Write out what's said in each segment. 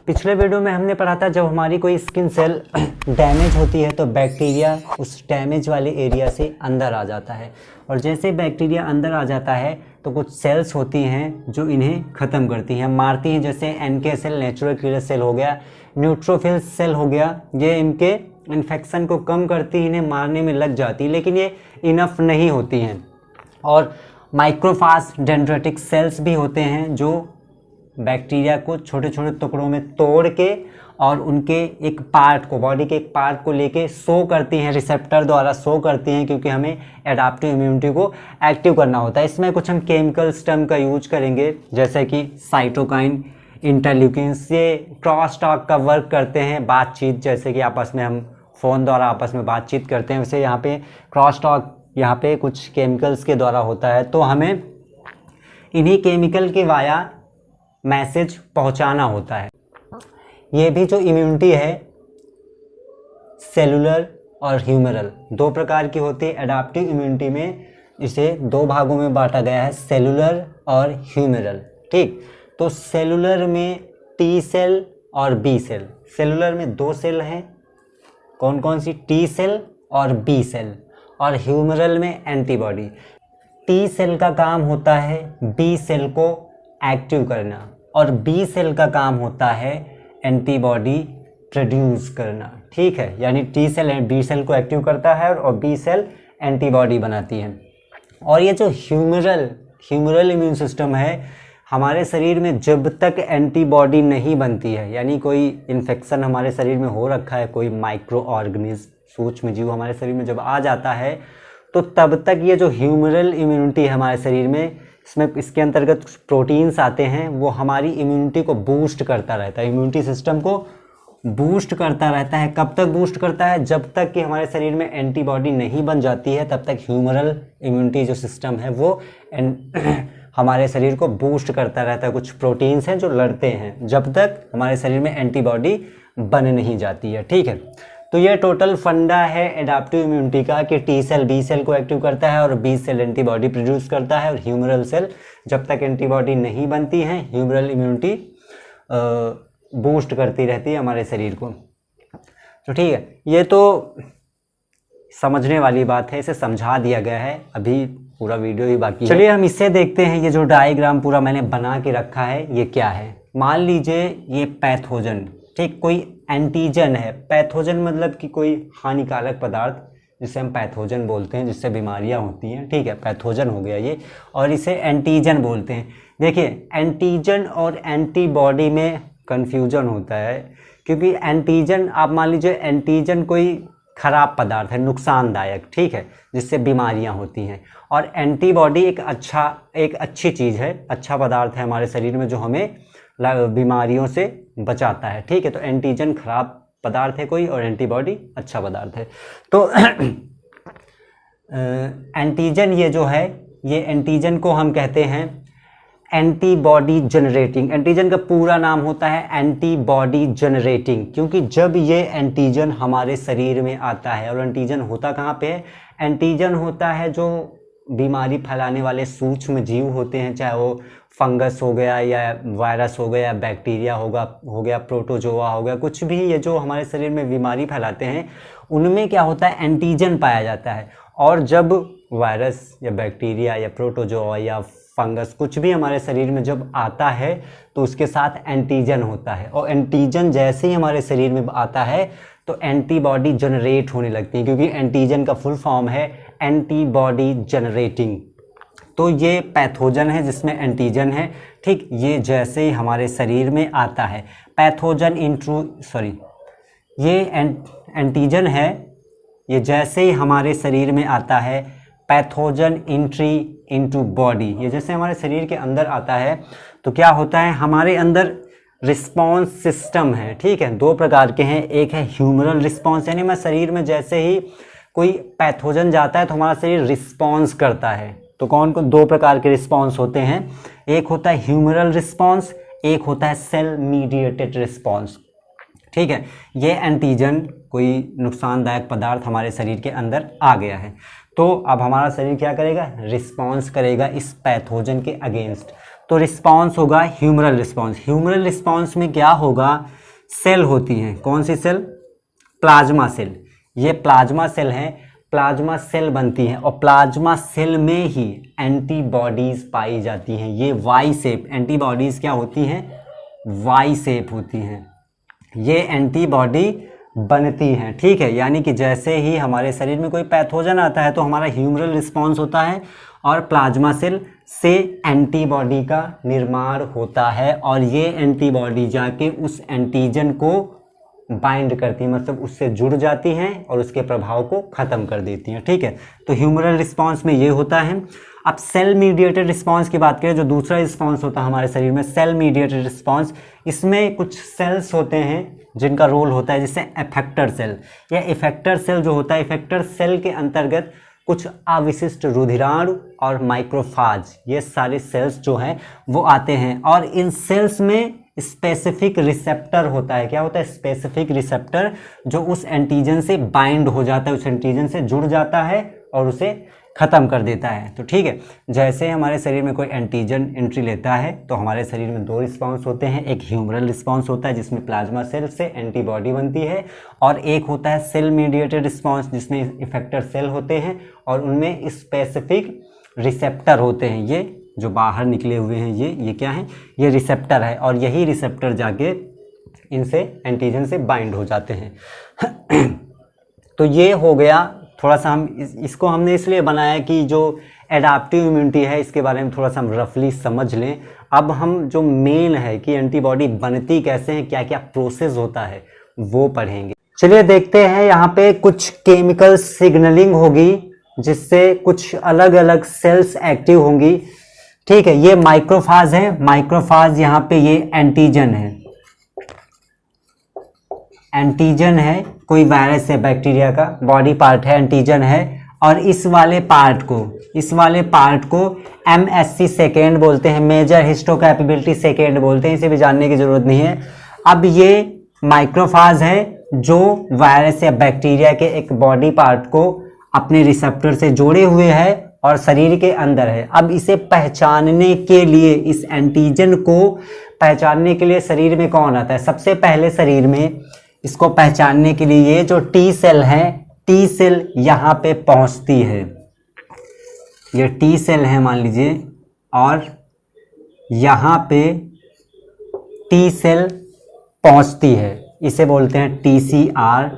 पिछले वीडियो में हमने पढ़ा था जब हमारी कोई स्किन सेल डैमेज होती है तो बैक्टीरिया उस डैमेज वाले एरिया से अंदर आ जाता है, और जैसे बैक्टीरिया अंदर आ जाता है तो कुछ सेल्स होती हैं जो इन्हें ख़त्म करती हैं, मारती हैं। जैसे NK cell, natural killer cell हो गया, न्यूट्रोफिल सेल हो गया, ये इनके इन्फेक्शन को कम करती, इन्हें मारने में लग जाती, लेकिन ये इनफ नहीं होती हैं। और माइक्रोफाज डेंड्रेटिक सेल्स भी होते हैं जो बैक्टीरिया को छोटे छोटे टुकड़ों में तोड़ के और उनके एक पार्ट को, बॉडी के एक पार्ट को लेके शो करती हैं, रिसेप्टर द्वारा शो करती हैं, क्योंकि हमें एडाप्टिव इम्यूनिटी को एक्टिव करना होता है। इसमें कुछ हम केमिकल्स टर्म का यूज करेंगे, जैसे कि साइटोकाइन, इंटरल्यूकिन्स। ये क्रॉस टॉक का वर्क करते हैं, बातचीत, जैसे कि आपस में हम फ़ोन द्वारा आपस में बातचीत करते हैं, वैसे यहाँ पे क्रॉस टॉक यहाँ पे कुछ केमिकल्स के द्वारा होता है। तो हमें इन्हीं केमिकल के वाया मैसेज पहुंचाना होता है। ये भी जो इम्यूनिटी है सेलुलर और ह्यूमरल दो प्रकार की होती है। एडाप्टिव इम्यूनिटी में इसे दो भागों में बांटा गया है, सेलुलर और ह्यूमरल। ठीक, तो सेलुलर में टी सेल और बी सेल। सेलुलर में दो सेल हैं, कौन कौन सी? टी सेल और बी सेल। और ह्यूमरल में एंटीबॉडी। टी सेल का काम होता है बी सेल को एक्टिव करना, और बी सेल का काम होता है एंटीबॉडी प्रोड्यूस करना। ठीक है, यानी टी सेल बी सेल को एक्टिव करता है और बी सेल एंटीबॉडी बनाती है। और ये जो ह्यूमरल इम्यून सिस्टम है हमारे शरीर में, जब तक एंटीबॉडी नहीं बनती है, यानी कोई इन्फेक्शन हमारे शरीर में हो रखा है, कोई माइक्रो ऑर्गेनिज्म, सूक्ष्म जीव हमारे शरीर में जब आ जाता है, तो तब तक ये जो ह्यूमरल इम्यूनिटी है हमारे शरीर में, इसके अंतर्गत कुछ प्रोटीन्स आते हैं, वो हमारी इम्यूनिटी को बूस्ट करता रहता है, इम्यूनिटी सिस्टम को बूस्ट करता रहता है। कब तक बूस्ट करता है? जब तक कि हमारे शरीर में एंटीबॉडी नहीं बन जाती है, तब तक ह्यूमरल इम्यूनिटी जो सिस्टम है वो हमारे शरीर को बूस्ट करता रहता है। कुछ प्रोटीन्स हैं जो लड़ते हैं जब तक हमारे शरीर में एंटीबॉडी बन नहीं जाती है। ठीक है, तो ये टोटल फंडा है एडाप्टिव इम्यूनिटी का कि टी सेल बी सेल को एक्टिव करता है और बी सेल एंटीबॉडी प्रोड्यूस करता है, और ह्यूमरल सेल जब तक एंटीबॉडी नहीं बनती है ह्यूमरल इम्यूनिटी बूस्ट करती रहती है हमारे शरीर को। तो ठीक है, ये तो समझने वाली बात है, इसे समझा दिया गया है, अभी पूरा वीडियो ही बाकी है। चलिए हम इससे देखते हैं, ये जो डायग्राम पूरा मैंने बना के रखा है ये क्या है। मान लीजिए ये पैथोजन, ठीक, कोई एंटीजन है। पैथोजन मतलब कि कोई हानिकारक पदार्थ, जिसे हम पैथोजन बोलते हैं, जिससे बीमारियां होती हैं। ठीक है, पैथोजन हो गया ये, और इसे एंटीजन बोलते हैं। देखिए, एंटीजन और एंटीबॉडी में कन्फ्यूजन होता है, क्योंकि एंटीजन, आप मान लीजिए एंटीजन कोई खराब पदार्थ है, नुकसानदायक, ठीक है, जिससे बीमारियां होती हैं, और एंटीबॉडी एक अच्छी चीज़ है, अच्छा पदार्थ है हमारे शरीर में जो हमें बीमारियों से बचाता है। ठीक है, तो एंटीजन खराब पदार्थ है कोई, और एंटीबॉडी अच्छा पदार्थ है। तो एंटीजन ये जो है, ये एंटीजन को हम कहते हैं एंटीबॉडी जनरेटिंग। एंटीजन का पूरा नाम होता है एंटीबॉडी जनरेटिंग, क्योंकि जब ये एंटीजन हमारे शरीर में आता है, और एंटीजन होता कहाँ पे है? एंटीजन होता है जो बीमारी फैलाने वाले सूक्ष्म जीव होते हैं, चाहे वो फंगस हो गया या वायरस हो गया, बैक्टीरिया हो गया, प्रोटोजोआ हो गया, कुछ भी ये जो हमारे शरीर में बीमारी फैलाते हैं, उनमें क्या होता है? एंटीजन पाया जाता है। और जब वायरस या बैक्टीरिया या प्रोटोजोआ या फंगस कुछ भी हमारे शरीर में जब आता है तो उसके साथ एंटीजन होता है, और एंटीजन जैसे ही हमारे शरीर में आता है तो एंटीबॉडी जनरेट होने लगती है, क्योंकि एंटीजन का फुल फॉर्म है एंटीबॉडी जनरेटिंग। तो ये पैथोजन है जिसमें एंटीजन है। ठीक, ये जैसे ही हमारे शरीर में आता है, पैथोजन ये एंटीजन है, ये जैसे ही हमारे शरीर में आता है, पैथोजन एंट्री इनटू बॉडी, ये जैसे हमारे शरीर के अंदर आता है तो क्या होता है? हमारे अंदर रिस्पॉन्स सिस्टम है। ठीक है, दो प्रकार के हैं, एक है ह्यूमरल रिस्पॉन्स, यानी हमारे शरीर में जैसे ही कोई पैथोजन जाता है तो हमारा शरीर रिस्पॉन्स करता है। तो कौन दो प्रकार के रिस्पॉन्स होते हैं, एक होता है ह्यूमरल रिस्पॉन्स, एक होता है सेल मीडिएटेड रिस्पॉन्स। ठीक है, ये एंटीजन कोई नुकसानदायक पदार्थ हमारे शरीर के अंदर आ गया है, तो अब हमारा शरीर क्या करेगा? रिस्पॉन्स करेगा इस पैथोजन के अगेंस्ट। तो रिस्पॉन्स होगा ह्यूमरल रिस्पॉन्स। ह्यूमरल रिस्पॉन्स में क्या होगा, सेल होती हैं, कौन सी सेल, प्लाज्मा सेल। ये प्लाज्मा सेल है, प्लाज्मा सेल बनती हैं और प्लाज्मा सेल में ही एंटीबॉडीज पाई जाती हैं। ये वाई शेप, एंटीबॉडीज क्या होती हैं, वाई शेप होती हैं। ये एंटीबॉडी बनती हैं, ठीक है। यानी कि जैसे ही हमारे शरीर में कोई पैथोजन आता है तो हमारा ह्यूमरल रिस्पॉन्स होता है और प्लाज्मा सेल से एंटीबॉडी का निर्माण होता है और ये एंटीबॉडी जाके उस एंटीजन को बाइंड करती हैं, मतलब उससे जुड़ जाती हैं और उसके प्रभाव को ख़त्म कर देती हैं, ठीक है। तो ह्यूमरल रिस्पॉन्स में ये होता है। अब सेल मीडिएटेड रिस्पॉन्स की बात करें, जो दूसरा रिस्पॉन्स होता है हमारे शरीर में, सेल मीडिएटेड रिस्पॉन्स, इसमें कुछ सेल्स होते हैं जिनका रोल होता है, जैसे इफेक्टर सेल। या इफेक्टर सेल जो होता है, इफेक्टर सेल के अंतर्गत कुछ अविशिष्ट रुधिराणु और माइक्रोफाज, ये सारे सेल्स जो हैं वो आते हैं और इन सेल्स में स्पेसिफिक रिसेप्टर होता है। क्या होता है, स्पेसिफिक रिसेप्टर, जो उस एंटीजन से बाइंड हो जाता है, उस एंटीजन से जुड़ जाता है और उसे ख़त्म कर देता है। तो ठीक है, जैसे हमारे शरीर में कोई एंटीजन एंट्री लेता है तो हमारे शरीर में दो रिस्पांस होते हैं। एक ह्यूमरल रिस्पांस होता है जिसमें प्लाज्मा सेल से एंटीबॉडी बनती है, और एक होता है सेल मीडिएटेड रिस्पांस जिसमें इफेक्टर सेल होते हैं और उनमें स्पेसिफिक रिसेप्टर होते हैं। ये जो बाहर निकले हुए हैं ये क्या है, ये रिसेप्टर है, और यही रिसेप्टर जाके इनसे एंटीजन से बाइंड हो जाते हैं। तो ये हो गया थोड़ा सा, हम इसको हमने इसलिए बनाया कि जो एडाप्टिव इम्यूनिटी है इसके बारे में थोड़ा सा हम रफली समझ लें। अब हम जो मेन है कि एंटीबॉडी बनती कैसे हैं, क्या क्या प्रोसेस होता है, वो पढ़ेंगे। चलिए देखते हैं, यहाँ पे कुछ केमिकल सिग्नलिंग होगी जिससे कुछ अलग अलग सेल्स एक्टिव होंगी। ठीक है, ये माइक्रोफाज है, माइक्रोफाज यहाँ पे ये एंटीजन है, एंटीजन है, कोई वायरस है बैक्टीरिया का बॉडी पार्ट है, एंटीजन है। और इस वाले पार्ट को MSC सेकेंड बोलते हैं, मेजर हिस्टोकैपेबिलिटी सेकेंड बोलते हैं, इसे भी जानने की जरूरत नहीं है। अब ये माइक्रोफाज है जो वायरस या बैक्टीरिया के एक बॉडी पार्ट को अपने रिसेप्टर से जोड़े हुए है और शरीर के अंदर है। अब इसे पहचानने के लिए, इस एंटीजन को पहचानने के लिए शरीर में कौन आता है, सबसे पहले शरीर में इसको पहचानने के लिए ये जो टी सेल है, टी सेल यहाँ पे पहुँचती है। ये टी सेल है मान लीजिए, और यहाँ पे टी सेल पहुँचती है, इसे बोलते हैं TCR,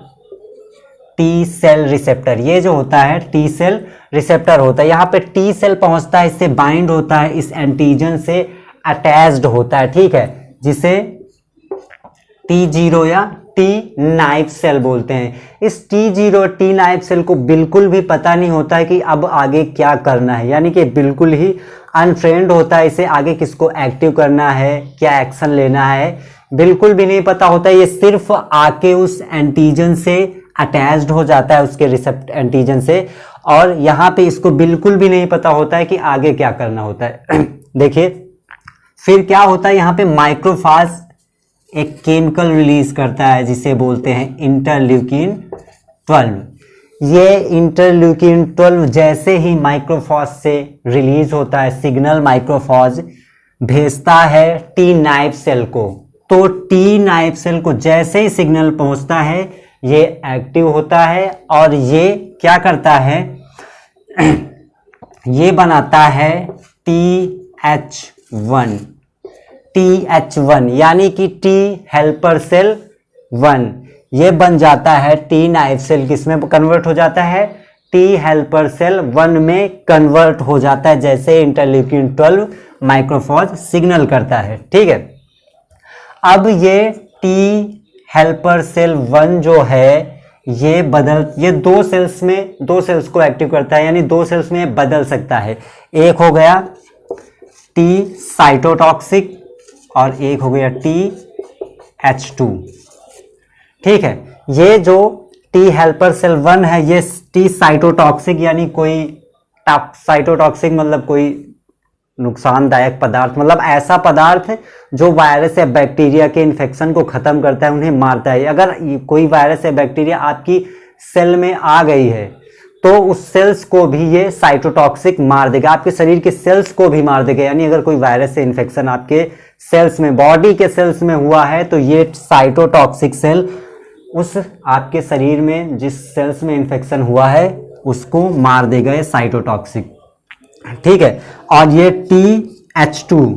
टी सेल रिसेप्टर। ये जो होता है टी सेल रिसेप्टर होता है, यहाँ पे टी सेल पहुँचता है, इससे बाइंड होता है, इस एंटीजन से अटैच्ड होता है, ठीक है, जिसे T0 या टी नाइफ सेल बोलते हैं। इस T0 टी नाइफ सेल को बिल्कुल भी पता नहीं होता है कि अब आगे क्या करना है, यानी कि बिल्कुल ही अनफ्रेंड होता है, इसे आगे किसको एक्टिव करना है, क्या एक्शन लेना है, बिल्कुल भी नहीं पता होता है। ये सिर्फ आके उस एंटीजन से अटैच्ड हो जाता है, उसके रिसेप्ट एंटीजन से, और यहाँ पे इसको बिल्कुल भी नहीं पता होता है कि आगे क्या करना होता है। देखिए फिर क्या होता है, यहाँ पे माइक्रोफाज एक केमिकल रिलीज करता है जिसे बोलते हैं इंटरल्यूकिन 12। ये इंटरल्यूकिन 12 जैसे ही माइक्रोफाज से रिलीज होता है सिग्नल, माइक्रोफाज भेजता है टी नाइफ सेल को। तो टी नाइफ सेल को जैसे ही सिग्नल पहुंचता है ये एक्टिव होता है और ये क्या करता है, ये बनाता है TH1, यानी कि टी हेल्पर सेल 1। ये बन जाता है टी नाइफ सेल, किसमें कन्वर्ट हो जाता है, टी हेल्पर सेल 1 में कन्वर्ट हो जाता है जैसे इंटरल्यूकिन 12 माइक्रोफाज सिग्नल करता है। ठीक है, अब ये टी हेल्पर सेल 1 जो है ये दो सेल्स को एक्टिव करता है, यानी दो सेल्स में बदल सकता है। एक हो गया टी साइटोटॉक्सिक और एक हो गया TH2। ठीक है, ये जो टी हेल्पर सेल 1 है ये टी साइटोटॉक्सिक, यानी कोई साइटोटॉक्सिक मतलब कोई नुकसानदायक पदार्थ, मतलब ऐसा पदार्थ जो वायरस या बैक्टीरिया के इन्फेक्शन को खत्म करता है, उन्हें मारता है। अगर कोई वायरस या बैक्टीरिया आपकी सेल में आ गई है तो उस सेल्स को भी ये साइटोटॉक्सिक मार देगा, आपके शरीर के सेल्स को भी मार देगा। यानी अगर कोई वायरस से इन्फेक्शन आपके सेल्स में, बॉडी के सेल्स में हुआ है, तो ये साइटोटॉक्सिक सेल उस आपके शरीर में जिस सेल्स में इन्फेक्शन हुआ है उसको मार देगा, ये साइटोटॉक्सिक, ठीक है। और ये TH2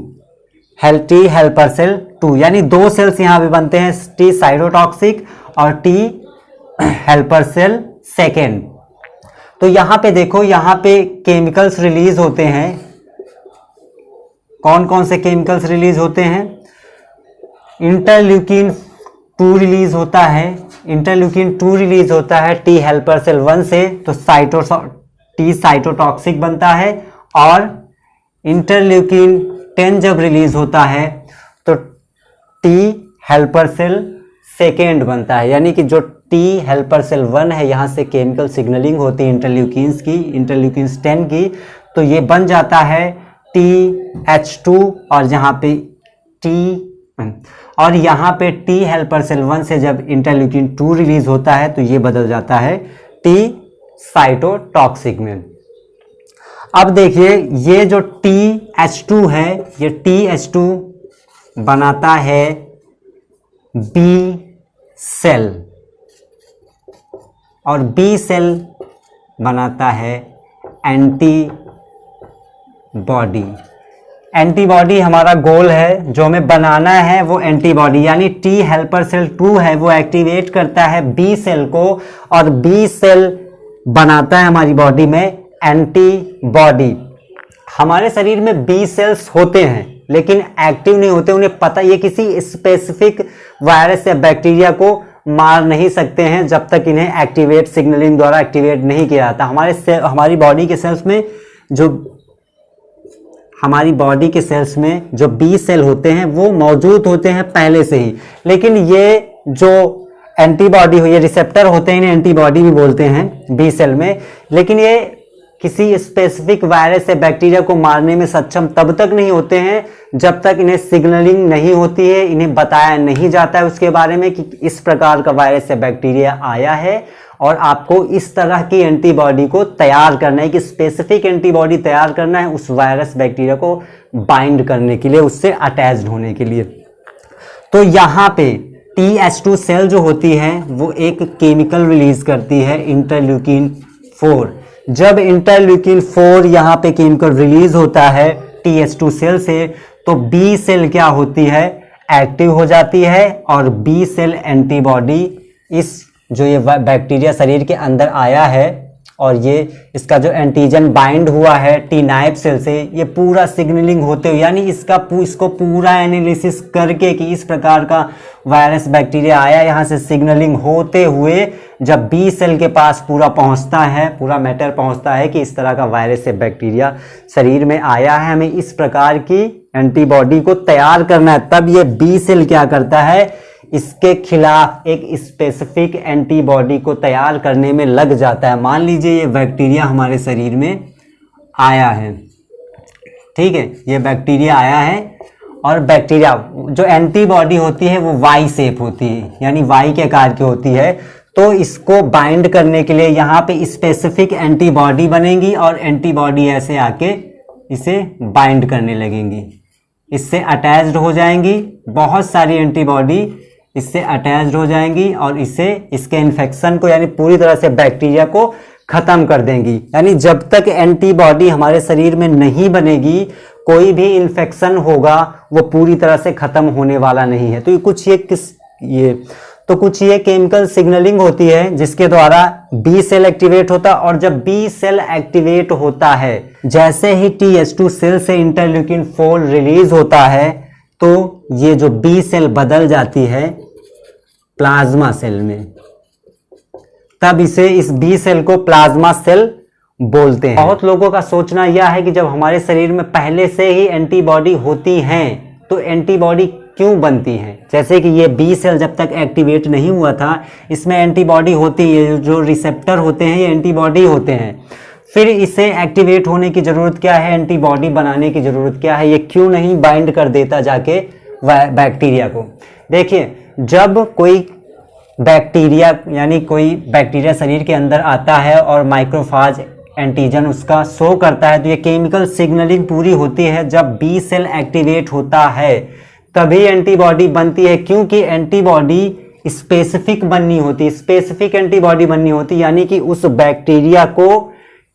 टी हेल्पर सेल 2, यानी 2 सेल्स यहां पे बनते हैं, T साइटोटॉक्सिक और T हेल्पर सेल सेकेंड। तो यहां पे देखो, यहां पे केमिकल्स रिलीज होते हैं। कौन कौन से केमिकल्स रिलीज होते हैं? इंटरल्यूकिन 2 रिलीज होता है, इंटरल्यूकिन 2 रिलीज होता है T हेल्पर सेल 1 से, तो T साइटोटॉक्सिक बनता है। और इंटरल्यूकिन 10 जब रिलीज होता है तो T हेल्पर सेल सेकेंड बनता है। यानी कि जो T हेल्पर सेल 1 है, यहाँ से केमिकल सिग्नलिंग होती है इंटरल्यूकिन्स की, इंटरल्यूकिन्स 10 की, तो ये बन जाता है TH2। और यहाँ पे यहाँ पे T हेल्पर सेल 1 से जब इंटरल्यूकिन 2 रिलीज होता है तो ये बदल जाता है T साइटोटॉक्सिक में। अब देखिए, ये जो TH2 है, ये TH2 बनाता है B सेल, और B सेल बनाता है एंटीबॉडी। एंटीबॉडी हमारा गोल है, जो हमें बनाना है वो एंटीबॉडी, यानी T हेल्पर सेल 2 है वो एक्टिवेट करता है B सेल को, और B सेल बनाता है हमारी बॉडी में एंटीबॉडी। हमारे शरीर में B सेल्स होते हैं लेकिन एक्टिव नहीं होते, उन्हें पता, ये किसी स्पेसिफिक वायरस या बैक्टीरिया को मार नहीं सकते हैं जब तक इन्हें एक्टिवेट सिग्नलिंग द्वारा एक्टिवेट नहीं किया जाता। हमारी बॉडी के सेल्स में जो B सेल होते हैं वो मौजूद होते हैं पहले से ही, लेकिन ये जो एंटीबॉडी हो, ये रिसेप्टर होते हैं, इन्हें एंटीबॉडी भी बोलते हैं B सेल में, लेकिन ये किसी स्पेसिफिक वायरस या बैक्टीरिया को मारने में सक्षम तब तक नहीं होते हैं जब तक इन्हें सिग्नलिंग नहीं होती है, इन्हें बताया नहीं जाता है उसके बारे में कि इस प्रकार का वायरस या बैक्टीरिया आया है, और आपको इस तरह की एंटीबॉडी को तैयार करना है, कि स्पेसिफिक एंटीबॉडी तैयार करना है उस वायरस बैक्टीरिया को बाइंड करने के लिए, उससे अटैच्ड होने के लिए। तो यहाँ पे TH2 सेल जो होती है वो एक केमिकल रिलीज करती है इंटरल्यूकिन 4। जब इंटरल्यूकिन 4 यहाँ पे केमिकल रिलीज होता है TH2 सेल से, तो B सेल क्या होती है, एक्टिव हो जाती है, और B सेल एंटीबॉडी, इस जो ये बैक्टीरिया शरीर के अंदर आया है और ये इसका जो एंटीजन बाइंड हुआ है T नाइफ सेल से, ये पूरा सिग्नलिंग होते हुए, यानी इसको पूरा एनालिसिस करके कि इस प्रकार का वायरस बैक्टीरिया आया, यहाँ से सिग्नलिंग होते हुए जब B सेल के पास पूरा पहुँचता है, पूरा मैटर पहुँचता है कि इस तरह का वायरस या बैक्टीरिया शरीर में आया है, हमें इस प्रकार की एंटीबॉडी को तैयार करना है, तब ये B सेल क्या करता है, इसके खिलाफ एक स्पेसिफिक एंटीबॉडी को तैयार करने में लग जाता है। मान लीजिए ये बैक्टीरिया हमारे शरीर में आया है, ठीक है, ये बैक्टीरिया आया है, और बैक्टीरिया जो एंटीबॉडी होती है वो Y शेप होती है, यानी Y के आकार की होती है, तो इसको बाइंड करने के लिए यहाँ पे स्पेसिफिक एंटीबॉडी बनेगी, और एंटीबॉडी ऐसे आके इसे बाइंड करने लगेंगी, इससे अटैच्ड हो जाएंगी, बहुत सारी एंटीबॉडी इससे अटैच्ड हो जाएंगी, और इसके इन्फेक्शन को, यानी पूरी तरह से बैक्टीरिया को खत्म कर देंगी। यानी जब तक एंटीबॉडी हमारे शरीर में नहीं बनेगी, कोई भी इन्फेक्शन होगा वो पूरी तरह से खत्म होने वाला नहीं है। तो कुछ ये केमिकल सिग्नलिंग होती है जिसके द्वारा B सेल एक्टिवेट होता है, और जब B सेल एक्टिवेट होता है, जैसे ही TH2 सेल से इंटरल्यूकिन 4 रिलीज होता है, तो ये जो B सेल बदल जाती है प्लाज्मा सेल में, तब इस B सेल को प्लाज्मा सेल बोलते हैं। बहुत लोगों का सोचना यह है कि जब हमारे शरीर में पहले से ही एंटीबॉडी होती हैं तो एंटीबॉडी क्यों बनती हैं। जैसे कि ये B सेल जब तक एक्टिवेट नहीं हुआ था, इसमें एंटीबॉडी होती है, जो रिसेप्टर होते हैं ये एंटीबॉडी होते हैं, फिर इसे एक्टिवेट होने की ज़रूरत क्या है, एंटीबॉडी बनाने की ज़रूरत क्या है, ये क्यों नहीं बाइंड कर देता जाके बैक्टीरिया को। देखिए, जब कोई बैक्टीरिया यानी कोई बैक्टीरिया शरीर के अंदर आता है और माइक्रोफाज एंटीजन उसका शो करता है, तो ये केमिकल सिग्नलिंग पूरी होती है। जब बी सेल एक्टिवेट होता है तभी एंटीबॉडी बनती है, क्योंकि एंटीबॉडी स्पेसिफिक बननी होती, स्पेसिफिक एंटीबॉडी बननी होती, यानी कि उस बैक्टीरिया को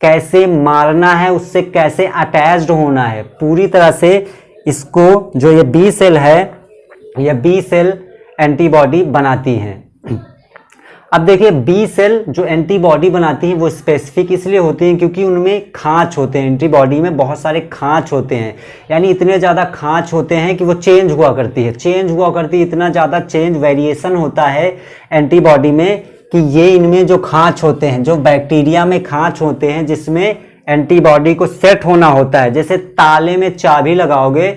कैसे मारना है, उससे कैसे अटैच्ड होना है, पूरी तरह से इसको जो ये बी सेल है, ये बी सेल एंटीबॉडी बनाती हैं। अब देखिए बी सेल जो एंटीबॉडी बनाती हैं वो स्पेसिफिक इसलिए होती हैं क्योंकि उनमें खांच होते हैं, एंटीबॉडी में बहुत सारे खांच होते हैं, यानी इतने ज़्यादा खांच होते हैं कि वो चेंज हुआ करती है, इतना ज़्यादा चेंज वेरिएशन होता है एंटीबॉडी में कि ये इनमें जो खांच होते हैं, जो बैक्टीरिया में खांच होते हैं जिसमें एंटीबॉडी को सेट होना होता है, जैसे ताले में चाबी लगाओगे,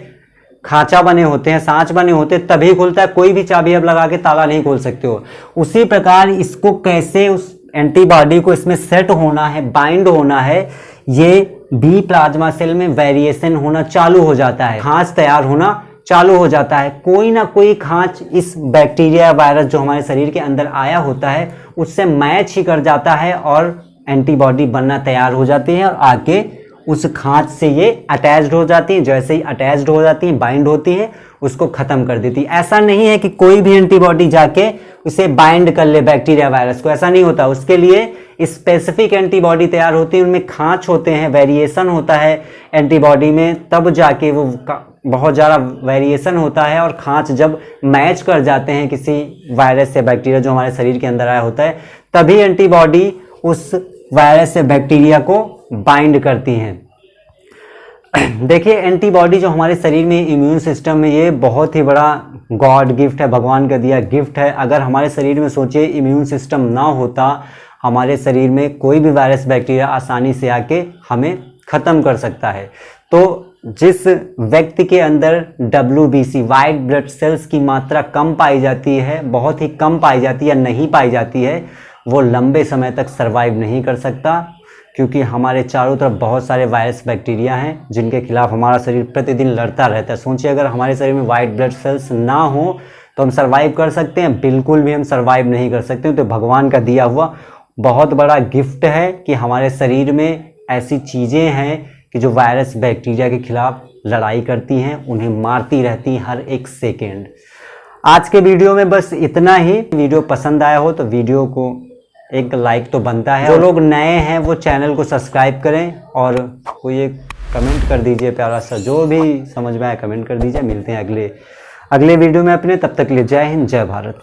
खांचा बने होते हैं, सांच बने होते हैं तभी खुलता है, कोई भी चाबी अब लगा के ताला नहीं खोल सकते हो। उसी प्रकार इसको कैसे उस एंटीबॉडी को इसमें सेट होना है, बाइंड होना है, ये बी प्लाज्मा सेल में वेरिएशन होना चालू हो जाता है, खांच तैयार होना चालू हो जाता है। कोई ना कोई खांच इस बैक्टीरिया वायरस जो हमारे शरीर के अंदर आया होता है उससे मैच ही कर जाता है और एंटीबॉडी बनना तैयार हो जाती है और आके उस खांच से ये अटैच्ड हो जाती है। जैसे ही अटैच्ड हो जाती है, बाइंड होती है, उसको खत्म कर देती है। ऐसा नहीं है कि कोई भी एंटीबॉडी जाके उसे बाइंड कर ले बैक्टीरिया वायरस को, ऐसा नहीं होता। उसके लिए स्पेसिफिक एंटीबॉडी तैयार होती है, उनमें खांच होते हैं, वेरिएशन होता है एंटीबॉडी में, तब जाके वो बहुत ज़्यादा वेरिएशन होता है और खांच जब मैच कर जाते हैं किसी वायरस से बैक्टीरिया जो हमारे शरीर के अंदर आया होता है, तभी एंटीबॉडी उस वायरस से बैक्टीरिया को बाइंड करती हैं। देखिए एंटीबॉडी जो हमारे शरीर में इम्यून सिस्टम में, ये बहुत ही बड़ा गॉड गिफ्ट है, भगवान का दिया गिफ्ट है। अगर हमारे शरीर में सोचिए इम्यून सिस्टम ना होता, हमारे शरीर में कोई भी वायरस बैक्टीरिया आसानी से आके हमें ख़त्म कर सकता है। तो जिस व्यक्ति के अंदर WBC वाइट ब्लड सेल्स की मात्रा कम पाई जाती है, बहुत ही कम पाई जाती है या नहीं पाई जाती है, वो लंबे समय तक सरवाइव नहीं कर सकता, क्योंकि हमारे चारों तरफ बहुत सारे वायरस बैक्टीरिया हैं जिनके खिलाफ हमारा शरीर प्रतिदिन लड़ता रहता है। सोचिए अगर हमारे शरीर में वाइट ब्लड सेल्स ना हो तो हम सरवाइव कर सकते हैं? बिल्कुल भी हम सरवाइव नहीं कर सकते। तो भगवान का दिया हुआ बहुत बड़ा गिफ्ट है कि हमारे शरीर में ऐसी चीज़ें हैं कि जो वायरस बैक्टीरिया के खिलाफ लड़ाई करती हैं, उन्हें मारती रहती हैं हर एक सेकेंड। आज के वीडियो में बस इतना ही। वीडियो पसंद आया हो तो वीडियो को एक लाइक तो बनता है। जो लोग नए हैं वो चैनल को सब्सक्राइब करें और कोई एक कमेंट कर दीजिए प्यारा सा, जो भी समझ में आए कमेंट कर दीजिए। मिलते हैं अगले वीडियो में अपने, तब तक के लिए जय हिंद, जय भारत।